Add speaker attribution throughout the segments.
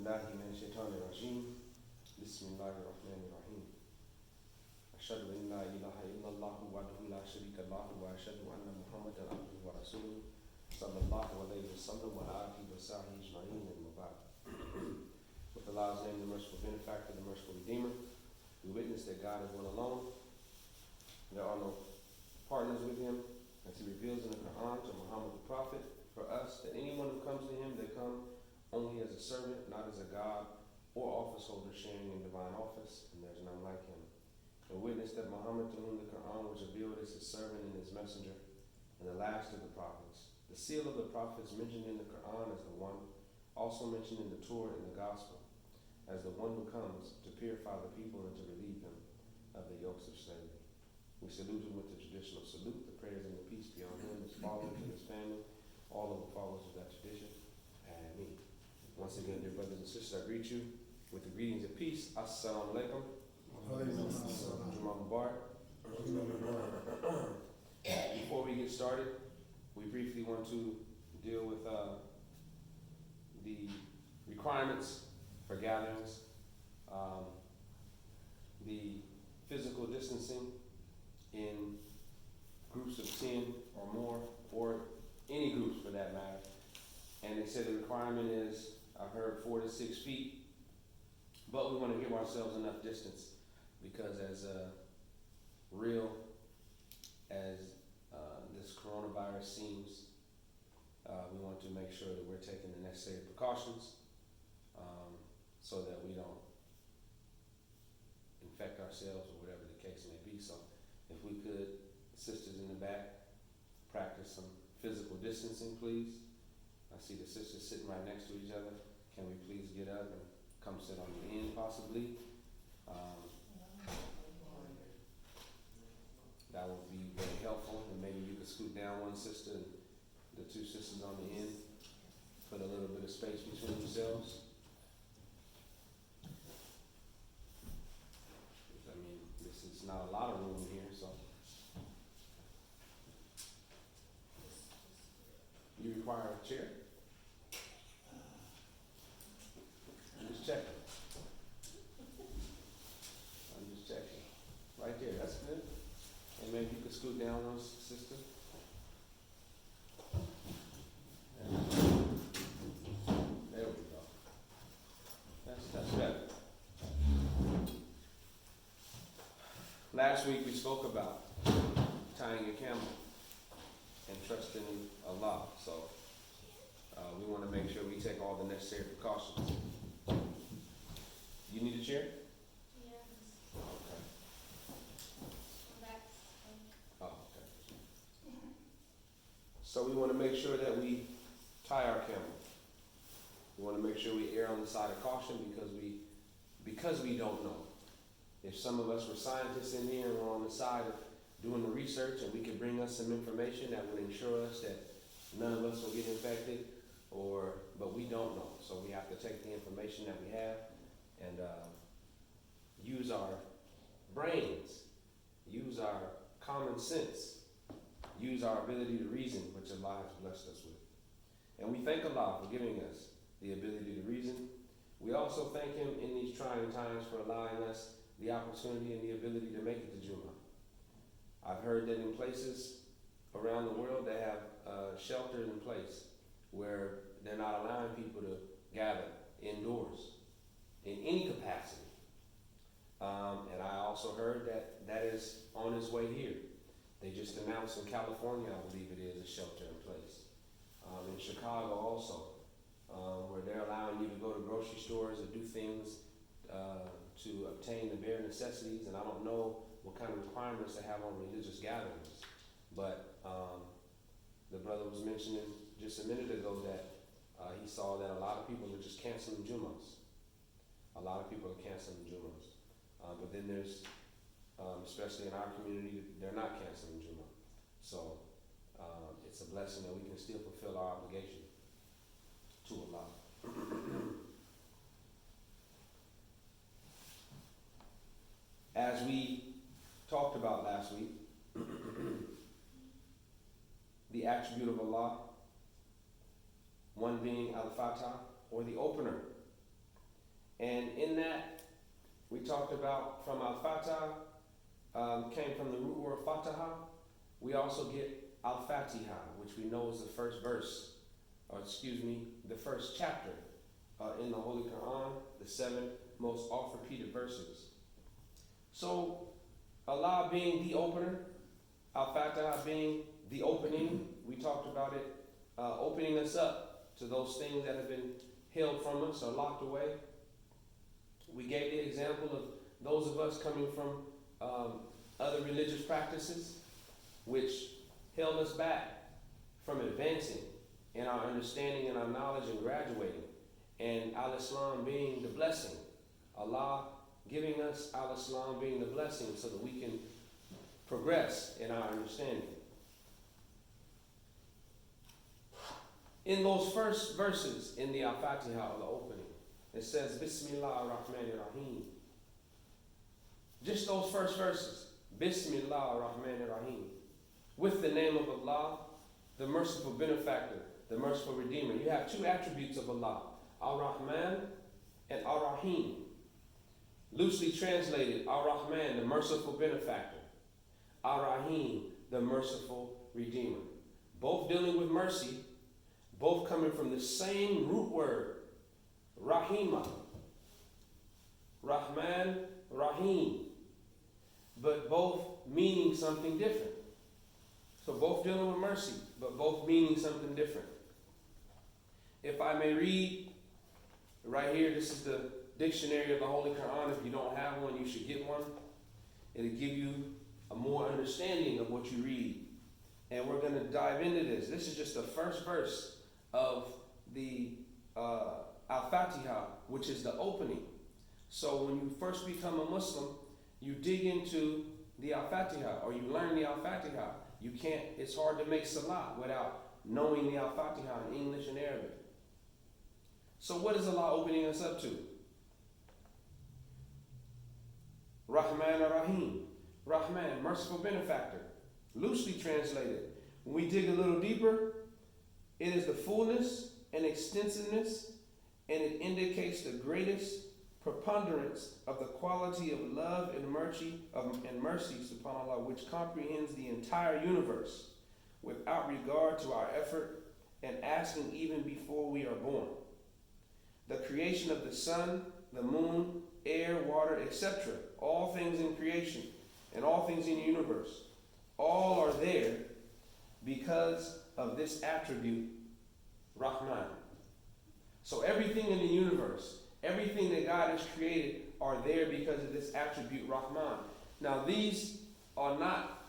Speaker 1: بالله من الشيطان الرجيم بسم الله الرحمن الرحيم أشهد أن لا إله إلا الله وحده لا شريك له وأشهد أن محمدا عبده ورسوله صلى الله عليه وسلم وعلى آله وصحبه أجمعين أما بعد. With Allah's name, the merciful benefactor, the merciful redeemer, we witness that God is one alone. There are no partners with him, as he reveals in the Quran to Muhammad the Prophet, for us, that anyone who comes to him, they come only as a servant, not as a God or office holder sharing in divine office, and there's none like him. And witness that Muhammad, to whom the Quran was revealed, is his servant and his messenger, and the last of the prophets. The seal of the prophets mentioned in the Quran as the one, also mentioned in the Torah and the Gospel, as the one who comes to purify the people and to relieve them of the yokes of slavery. We salute him with the traditional salute, the prayers and the peace be on him, his fathers and his family, all of the followers of that tradition, and me. Once again, dear brothers and sisters, I greet you with the greetings of peace. Assalamu alaikum. Jummah Mubarak. Before we get started, we briefly want to deal with the requirements for gatherings, the physical distancing in groups of 10 or more, or any groups for that matter. And they said the requirement is, I've heard 4 to 6 feet, but we want to give ourselves enough distance because as real as this coronavirus seems, we want to make sure that we're taking the necessary precautions so that we don't infect ourselves or whatever the case may be. So if we could, sisters in the back, practice some physical distancing, please. I see the sisters sitting right next to each other. Can we please get up and come sit on the end, possibly? That would be very helpful. And maybe you could scoot down one sister and the 2 sisters on the end. Put a little bit of space between yourselves. I mean, this is not a lot of room here, so. You require a chair? I'm just checking. Right there, that's good. And maybe you could scoot down one sister. There we go. That's better. Last week we spoke about tying your camel and trusting Allah. So we want to make sure we take all the necessary precautions. You need a chair?
Speaker 2: Yes.
Speaker 1: Okay. Oh, okay. So we want to make sure that we tie our camel. We want to make sure we err on the side of caution because we don't know. If some of us were scientists in here and we're on the side of doing the research and we could bring us some information that would ensure us that none of us will get infected, but we don't know. So we have to take the information that we have and use our brains, use our common sense, use our ability to reason, which Allah has blessed us with. And we thank Allah for giving us the ability to reason. We also thank Him in these trying times for allowing us the opportunity and the ability to make it to Jummah. I've heard that in places around the world they have shelters in place where they're not allowing people to gather indoors in any capacity. And I also heard that is on its way here. They just announced in California, I believe it is, a shelter in place. In Chicago also, where they're allowing you to go to grocery stores and do things to obtain the bare necessities. And I don't know what kind of requirements they have on religious gatherings. But the brother was mentioning just a minute ago that he saw that a lot of people are just canceling Jummahs. A lot of people are canceling Jummahs. But then there's, especially in our community, they're not canceling Jummah. So it's a blessing that we can still fulfill our obligation to Allah. As we talked about last week, the attribute of Allah, one being Al-Fatah, or the opener, And in that, we talked about from Al-Fatah, came from the root word Fataha. We also get Al-Fatiha, which we know is the first verse, or the first chapter in the Holy Quran, the 7 most oft-repeated verses. So, Allah being the opener, Al-Fatiha being the opening, we talked about it, opening us up to those things that have been held from us or locked away. We gave the example of those of us coming from other religious practices, which held us back from advancing in our understanding and our knowledge and graduating. And Al-Islam being the blessing. Allah giving us Al-Islam being the blessing so that we can progress in our understanding. In those first verses in the Al-Fatiha, the opening, it says, Bismillah ar-Rahman ar-Rahim. Just those first verses, Bismillah ar-Rahman ar-Rahim. With the name of Allah, the merciful benefactor, the merciful redeemer. You have two attributes of Allah, Ar-Rahman and Ar-Rahim. Loosely translated, Ar-Rahman, the merciful benefactor. Ar-Rahim, the merciful redeemer. Both dealing with mercy, both coming from the same root word, Rahima. Rahman, Rahim. But both meaning something different. So both dealing with mercy, but both meaning something different. If I may read, right here, this is the dictionary of the Holy Quran. If you don't have one, you should get one. It'll give you a more understanding of what you read. And we're going to dive into this. This is just the first verse of the Al-Fatiha, which is the opening. So when you first become a Muslim, you dig into the Al-Fatiha, or you learn the Al-Fatiha. It's hard to make salat without knowing the Al-Fatiha in English and Arabic. So what is Allah opening us up to? Rahman ar-Rahim. Rahman, merciful benefactor. Loosely translated. When we dig a little deeper, it is the fullness and extensiveness, and it indicates the greatest preponderance of the quality of love and mercy, subhanAllah, which comprehends the entire universe without regard to our effort and asking even before we are born. The creation of the sun, the moon, air, water, etc., all things in creation and all things in the universe, all are there because of this attribute, Rahman. So everything in the universe, everything that God has created are there because of this attribute, Rahman. Now these are not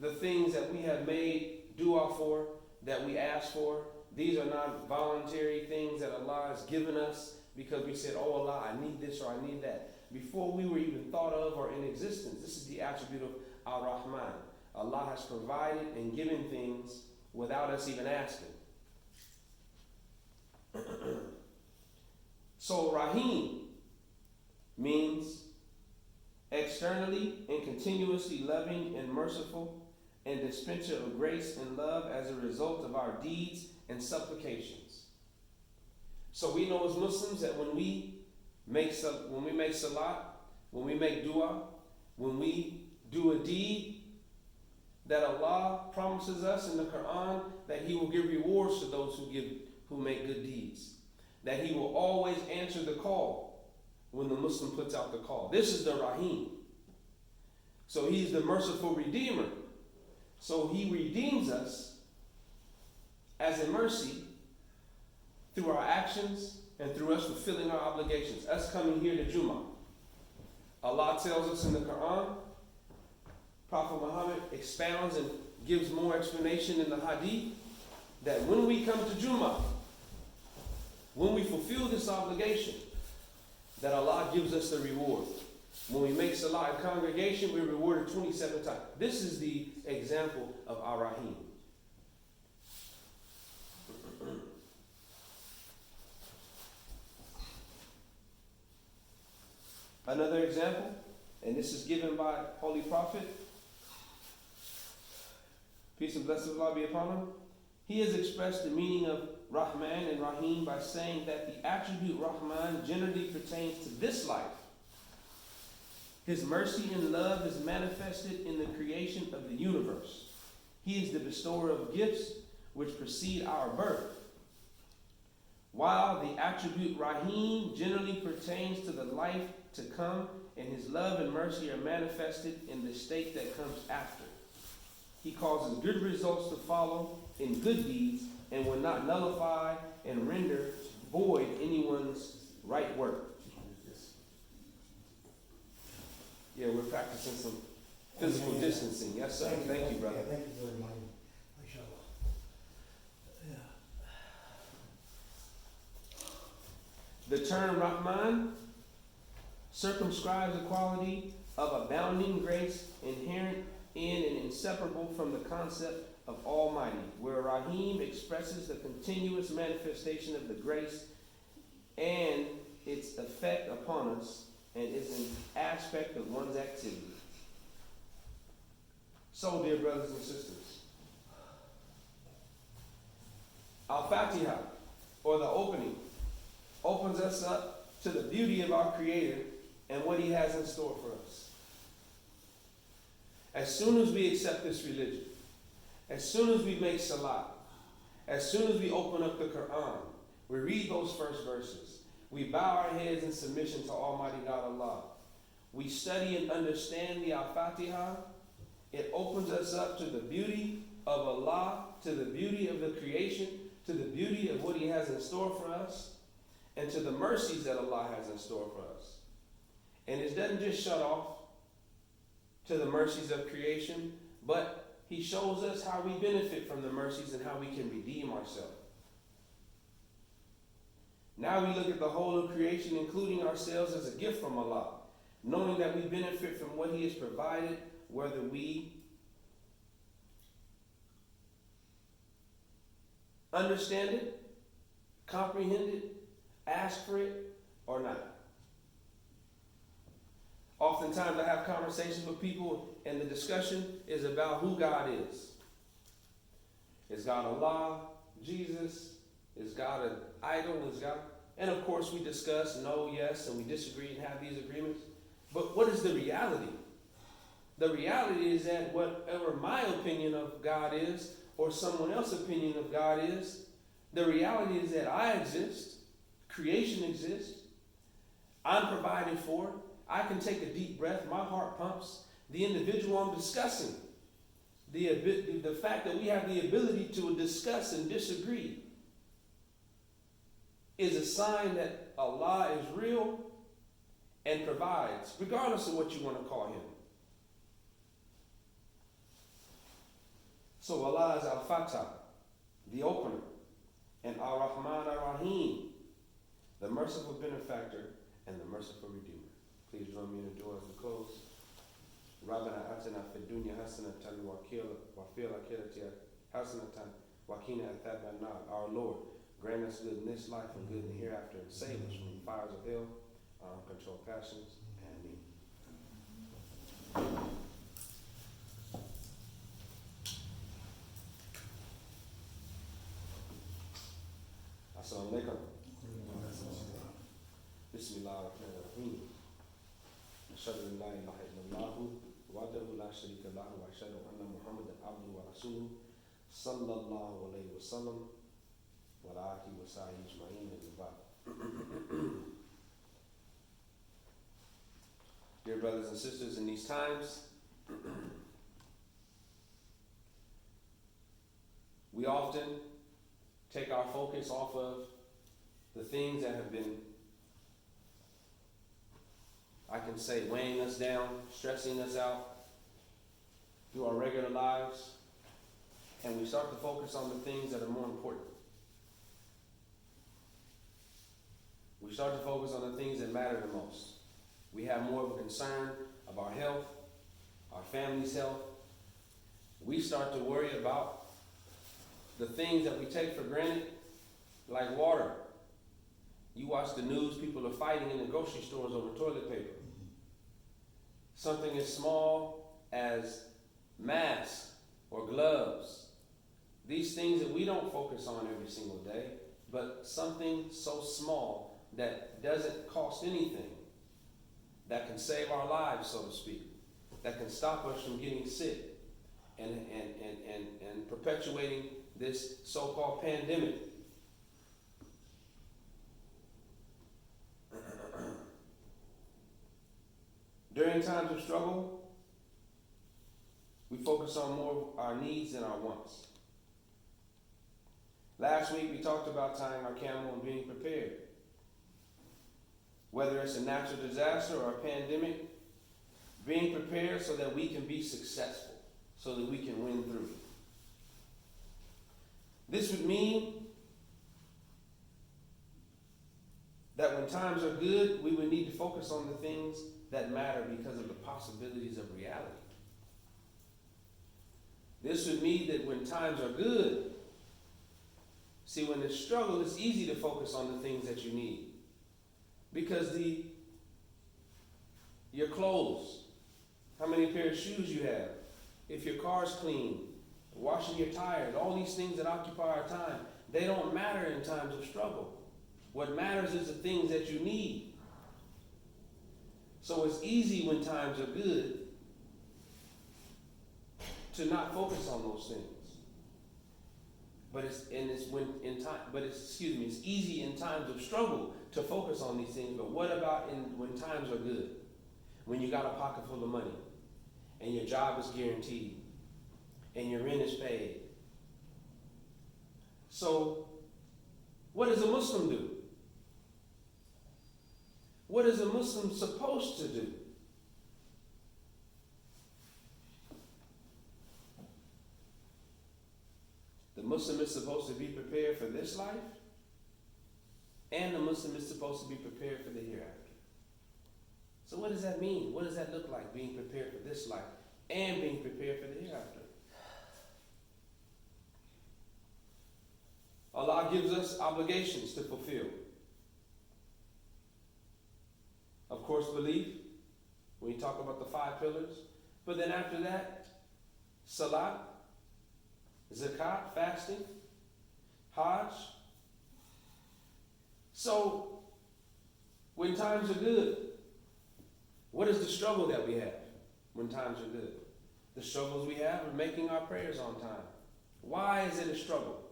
Speaker 1: the things that we have made dua for, that we ask for. These are not voluntary things that Allah has given us because we said, oh Allah, I need this or I need that. Before we were even thought of or in existence, this is the attribute of Ar-Rahman. Allah has provided and given things without us even asking. So Rahim means externally and continuously loving and merciful and dispenser of grace and love as a result of our deeds and supplications. So we know as Muslims that when we make salat, when we make dua, when we do a deed, that Allah promises us in the Quran that He will give rewards to those who make good deeds. That He will always answer the call when the Muslim puts out the call. This is the Rahim. So He's the merciful Redeemer. So He redeems us as a mercy through our actions and through us fulfilling our obligations. Us coming here to Jummah. Allah tells us in the Quran, Prophet Muhammad expounds and gives more explanation in the Hadith, that when we come to Jummah, when we fulfill this obligation, that Allah gives us the reward. When we make salah in congregation, we're rewarded 27 times. This is the example of Ar-Rahim. Another example, and this is given by Holy Prophet, peace and blessings of Allah be upon him. He has expressed the meaning of Rahman and Rahim by saying that the attribute Rahman generally pertains to this life. His mercy and love is manifested in the creation of the universe. He is the bestower of gifts which precede our birth. While the attribute Rahim generally pertains to the life to come, and his love and mercy are manifested in the state that comes after. He causes good results to follow in good deeds and will not nullify and render void anyone's right work. Yeah, we're practicing some physical distancing. Yes, sir. Thank you, brother.
Speaker 2: Yeah, thank you very much.
Speaker 1: The term Rahman circumscribes the quality of abounding grace inherent in and inseparable from the concept of Almighty, where Rahim expresses the continuous manifestation of the grace and its effect upon us and is an aspect of one's activity. So, dear brothers and sisters, Al-Fatiha, or the opening, opens us up to the beauty of our Creator and what He has in store for us. As soon as we accept this religion, as soon as we make salat, as soon as we open up the Quran, we read those first verses, we bow our heads in submission to Almighty God Allah, we study and understand the Al-Fatiha, it opens us up to the beauty of Allah, to the beauty of the creation, to the beauty of what He has in store for us, and to the mercies that Allah has in store for us. And it doesn't just shut off to the mercies of creation, but He shows us how we benefit from the mercies and how we can redeem ourselves. Now we look at the whole of creation, including ourselves, as a gift from Allah, knowing that we benefit from what He has provided, whether we understand it, comprehend it, ask for it, or not. Oftentimes I have conversations with people and the discussion is about who God is. Is God Allah? Jesus? Is God an idol? Is God? And of course we discuss no, yes, and we disagree and have these agreements. But what is the reality? The reality is that whatever my opinion of God is, or someone else's opinion of God is, the reality is that I exist, creation exists, I'm provided for, I can take a deep breath, my heart pumps, the individual I'm discussing, the fact that we have the ability to discuss and disagree is a sign that Allah is real and provides, regardless of what you want to call Him. So Allah is Al-Fatah, the opener, and Ar-Rahman Ar-Rahim, the merciful benefactor and the merciful redeemer. Please join me in the dua as we close. Rabbana atina fid dunya hasanatan wa fil akhirati hasanatan wa qina adhaban nar. Our Lord, grant us good in this life and good in the hereafter, and save us from the fires of hell, uncontrolled passions. Ameen. Assalamu alaikum. Bismillah ar-Rahman ar-Rahim. Ashhadu an la ilaha illallah wahdahu la sharika lahu wa ashhadu anna Muhammadan abduhu wa rasuluhu sallallahu alayhi wa sallam wa ala alihi wa sahbihi ajma'in and ba'd. Dear brothers and sisters, in these times, we often take our focus off of the things that have been, I can say, weighing us down, stressing us out through our regular lives, and we start to focus on the things that are more important. We start to focus on the things that matter the most. We have more of a concern of our health, our family's health. We start to worry about the things that we take for granted, like water. You watch the news, people are fighting in the grocery stores over toilet paper. Something as small as masks or gloves. These things that we don't focus on every single day, but something so small that doesn't cost anything, that can save our lives, so to speak, that can stop us from getting sick and perpetuating this so-called pandemic. During times of struggle, we focus on more of our needs than our wants. Last week, we talked about tying our camel and being prepared. Whether it's a natural disaster or a pandemic, being prepared so that we can be successful, so that we can win through. This would mean that when times are good, we would need to focus on the things that matter because of the possibilities of reality. This would mean that when times are good, see, when there's struggle, it's easy to focus on the things that you need. Because your clothes, how many pairs of shoes you have, if your car's clean, washing your tires, all these things that occupy our time, they don't matter in times of struggle. What matters is the things that you need. So it's easy when times are good to not focus on those things. It's easy in times of struggle to focus on these things. But what about when times are good? When you got a pocket full of money and your job is guaranteed and your rent is paid. So what does a Muslim do? What is a Muslim supposed to do? The Muslim is supposed to be prepared for this life, and the Muslim is supposed to be prepared for the hereafter. So what does that mean? What does that look like, being prepared for this life and being prepared for the hereafter? Allah gives us obligations to fulfill. Of course, belief, when you talk about the 5 pillars. But then after that, salat, zakat, fasting, hajj. So, when times are good, what is the struggle that we have when times are good? The struggles we have are making our prayers on time. Why is it a struggle?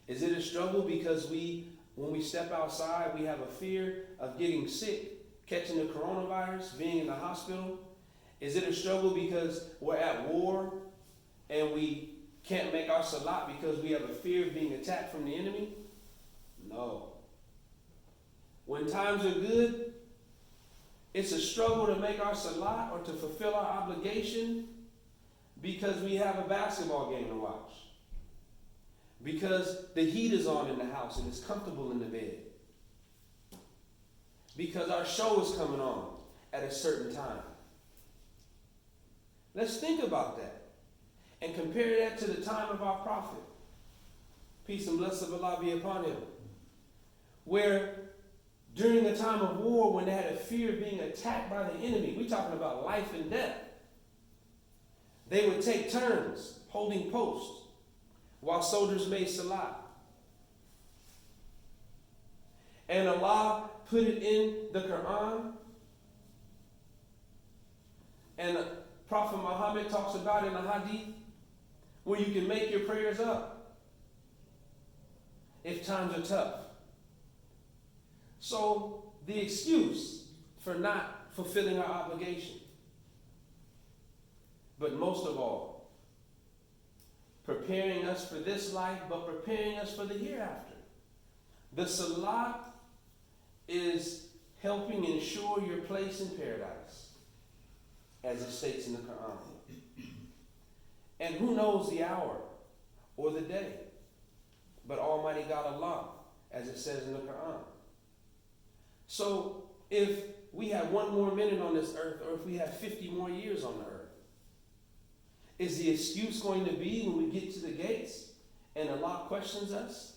Speaker 1: Is it a struggle because when we step outside, we have a fear of getting sick, catching the coronavirus, being in the hospital? Is it a struggle because we're at war and we can't make our salat because we have a fear of being attacked from the enemy? No. When times are good, it's a struggle to make our salat or to fulfill our obligation because we have a basketball game to watch. Because the heat is on in the house and it's comfortable in the bed. Because our show is coming on at a certain time. Let's think about that and compare that to the time of our prophet. Peace and blessing of Allah be upon him. Where during the time of war, when they had a fear of being attacked by the enemy, we're talking about life and death, they would take turns holding posts while soldiers made salat. And Allah put it in the Quran. And Prophet Muhammad talks about in the Hadith, where you can make your prayers up if times are tough. So the excuse for not fulfilling our obligation, but most of all, preparing us for this life, but preparing us for the hereafter. The salat is helping ensure your place in paradise, as it states in the Quran. And who knows the hour or the day, but Almighty God Allah, as it says in the Quran. So if we have 1 more minute on this earth, or if we have 50 more years on the earth, is the excuse going to be when we get to the gates and Allah questions us,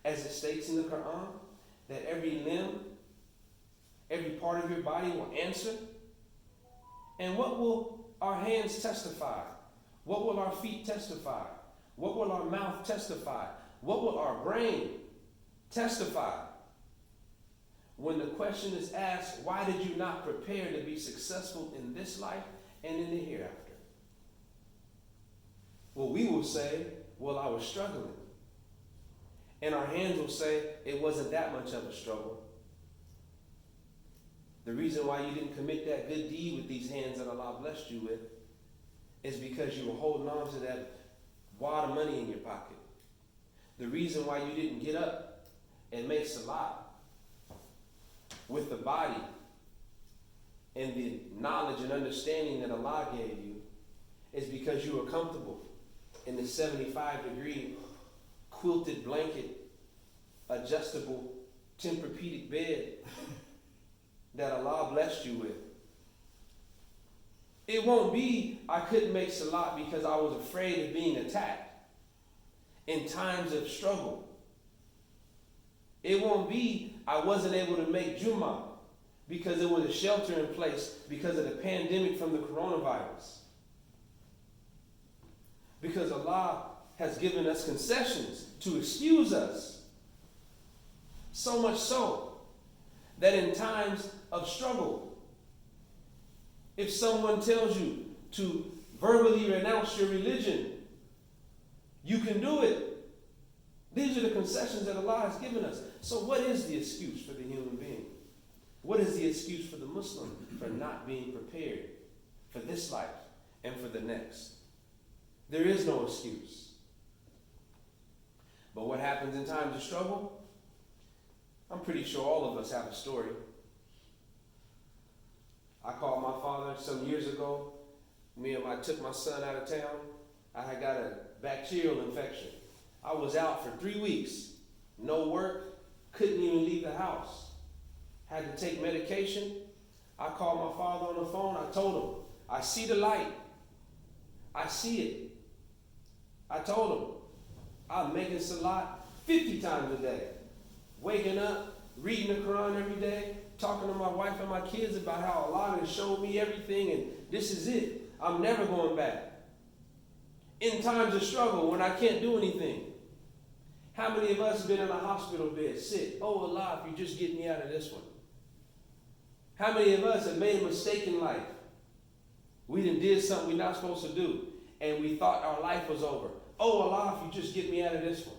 Speaker 1: as it states in the Quran, that every limb, every part of your body will answer? And what will our hands testify? What will our feet testify? What will our mouth testify? What will our brain Testify. When the question is asked, why did you not prepare to be successful in this life and in the hereafter? Well, we will say, well, I was struggling. And our hands will say, it wasn't that much of a struggle. The reason why you didn't commit that good deed with these hands that Allah blessed you with is because you were holding on to that wad of money in your pocket. The reason why you didn't get up and make salat with the body and the knowledge and understanding that Allah gave you is because you were comfortable in the 75-degree quilted blanket, adjustable Tempur-Pedic bed that Allah blessed you with. It won't be, I couldn't make salat because I was afraid of being attacked in times of struggle. It won't be, I wasn't able to make Jummah because there was a shelter in place because of the pandemic from the coronavirus. Because Allah has given us concessions to excuse us. So much so that in times of struggle, if someone tells you to verbally renounce your religion, you can do it. These are the concessions that Allah has given us. So what is the excuse for the human being? What is the excuse for the Muslim for not being prepared for this life and for the next? There is no excuse. But what happens in times of struggle? I'm pretty sure all of us have a story. I called my father some years ago. I took my son out of town. I had got a bacterial infection. I was out for 3 weeks. No work. Couldn't even leave the house. Had to take medication. I called my father on the phone. I told him, I see the light. I see it. I told him, I'm making salat 50 times a day. Waking up, reading the Quran every day, talking to my wife and my kids about how Allah has showed me everything and this is it. I'm never going back. In times of struggle when I can't do anything. How many of us have been in a hospital bed, sick? Oh Allah, if you just get me out of this one. How many of us have made a mistake in life? We did something we're not supposed to do and we thought our life was over. Oh Allah, if you just get me out of this one.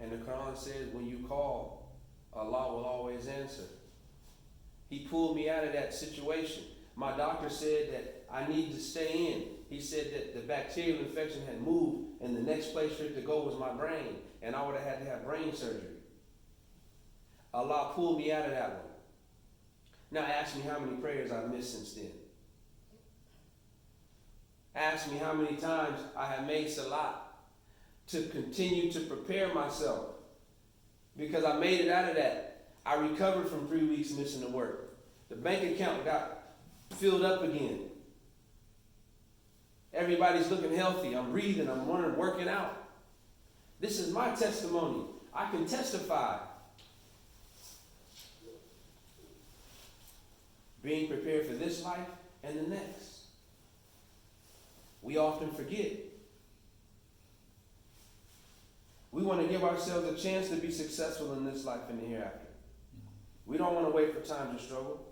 Speaker 1: And the Quran says when you call, Allah will always answer. He pulled me out of that situation. My doctor said that I need to stay in. He said that the bacterial infection had moved and the next place for it to go was my brain and I would have had to have brain surgery. Allah pulled me out of that one. Now ask me how many prayers I've missed since then. Ask me how many times I have made salat to continue to prepare myself. Because I made it out of that. I recovered from 3 weeks missing the work. The bank account got filled up again. Everybody's looking healthy. I'm breathing. I'm running, working out. This is my testimony. I can testify. Being prepared for this life and the next. We often forget. We want to give ourselves a chance to be successful in this life and the hereafter. We don't want to wait for times of struggle.